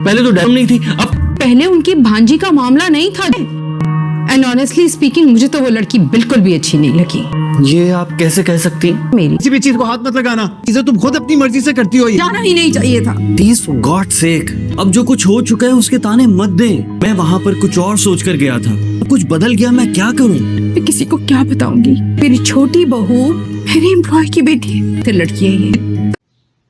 पहले तो डर नहीं थी, अब पहले उनकी भांजी का मामला नहीं था। एंड ऑनेस्टली स्पीकिंग मुझे तो वो लड़की बिल्कुल भी अच्छी नहीं लगी। ये आप कैसे कह सकती हैं? मेरी किसी भी चीज को हाथ मत लगाना, चीजें तुम खुद अपनी मर्जी से करती हो। ये जाना ही नहीं चाहिए था। प्लीज फॉर गॉड सेक, अब जो कुछ हो चुका है उसके ताने मत दें। मैं वहाँ पर कुछ और सोच कर गया था, कुछ बदल गया, मैं क्या करूँ? मैं किसी को क्या बताऊंगी? मेरी छोटी बहू मेरे एम्प्लॉय की बेटी है, तो लड़की है ये।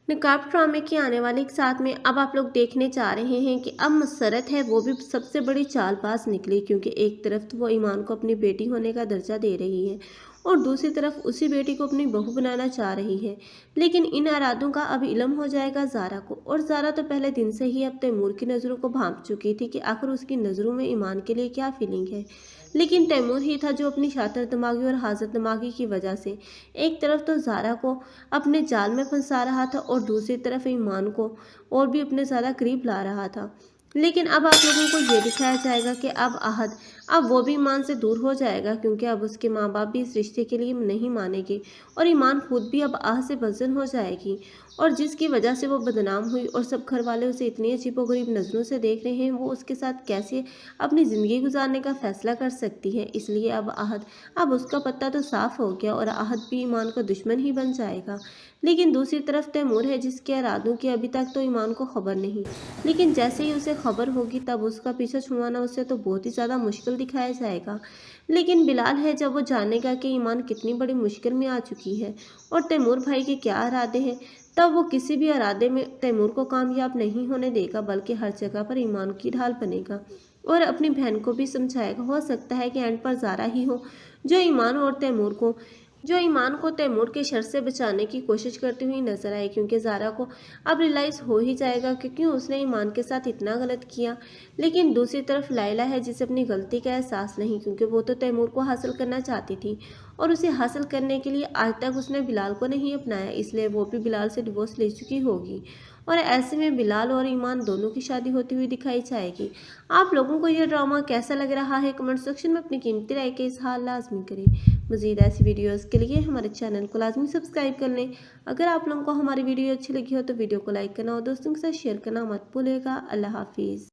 नकाब ड्रामे की आने वाले एक साथ में अब आप लोग देखने जा रहे हैं कि अब मसरत है वो भी सबसे बड़ी चालबाज निकली, क्योंकि एक तरफ तो वो ईमान को अपनी बेटी होने का दर्जा दे रही है और दूसरी तरफ उसी बेटी को अपनी बहू बनाना चाह रही है। लेकिन इन इरादों का अब इल्म हो जाएगा ज़ारा को, और ज़ारा तो पहले दिन से ही अब तैमूर की नज़रों को भांप चुकी थी कि आखिर उसकी नज़रों में ईमान के लिए क्या फीलिंग है। लेकिन तैमूर ही था जो अपनी शातिर दिमागी और हाजिर दिमागी की वजह से एक तरफ तो ज़ारा को अपने जाल में फंसा रहा था और दूसरी तरफ ईमान को और भी अपने ज़्यादा करीब ला रहा था। लेकिन अब आप लोगों को ये दिखाया जाएगा कि अब अहद अब वो भी ईमान से दूर हो जाएगा, क्योंकि अब उसके माँ बाप भी इस रिश्ते के लिए नहीं मानेंगे और ईमान खुद भी अब अहद से बज़न हो जाएगी, और जिसकी वजह से वो बदनाम हुई और सब घर वाले उसे इतनी अजीबोगरीब नज़रों से देख रहे हैं, वो उसके साथ कैसे अपनी ज़िंदगी गुजारने का फ़ैसला कर सकती है। इसलिए अब अहद अब उसका पत्ता तो साफ़ हो गया और अहद भी ईमान का दुश्मन ही बन जाएगा। लेकिन दूसरी तरफ तैमूर है जिसके इरादों की अभी तक तो ईमान को खबर नहीं, लेकिन जैसे ही उसे खबर होगी तब उसका पीछा छुड़वाना उसे तो बहुत ही ज़्यादा मुश्किल दिखाया जाएगा। लेकिन बिलाल है जब वो जानेगा कि ईमान कितनी बड़ी मुश्किल में आ चुकी है और तैमूर भाई के क्या इरादे हैं, तब वो किसी भी इरादे में तैमूर को कामयाब नहीं होने देगा, बल्कि हर जगह पर ईमान की ढाल बनेगा और अपनी बहन को भी समझाएगा। हो सकता है कि एंड पर ज़ारा ही हो जो ईमान को तैमूर के शर से बचाने की कोशिश करती हुई नजर आए, क्योंकि ज़ारा को अब रियलाइज़ हो ही जाएगा कि क्यों उसने ईमान के साथ इतना गलत किया। लेकिन दूसरी तरफ लाइला है जिसे अपनी गलती का एहसास नहीं, क्योंकि वो तो तैमूर को हासिल करना चाहती थी और उसे हासिल करने के लिए आज तक उसने बिलाल को नहीं अपनाया, इसलिए वो भी बिलाल से डिवोर्स ले चुकी होगी और ऐसे में बिलाल और ईमान दोनों की शादी होती हुई दिखाई जाएगी। आप लोगों को यह ड्रामा कैसा लग रहा है कमेंट सेक्शन में अपनी कीमती राय के इज़हार लाजमी करें। मज़ीद ऐसी वीडियोस के लिए हमारे चैनल को लाजमी सब्सक्राइब कर लें। अगर आप लोगों को हमारी वीडियो अच्छी लगी हो तो वीडियो को लाइक करना और दोस्तों के साथ शेयर करना मत भूलिएगा। अल्लाह हाफिज़।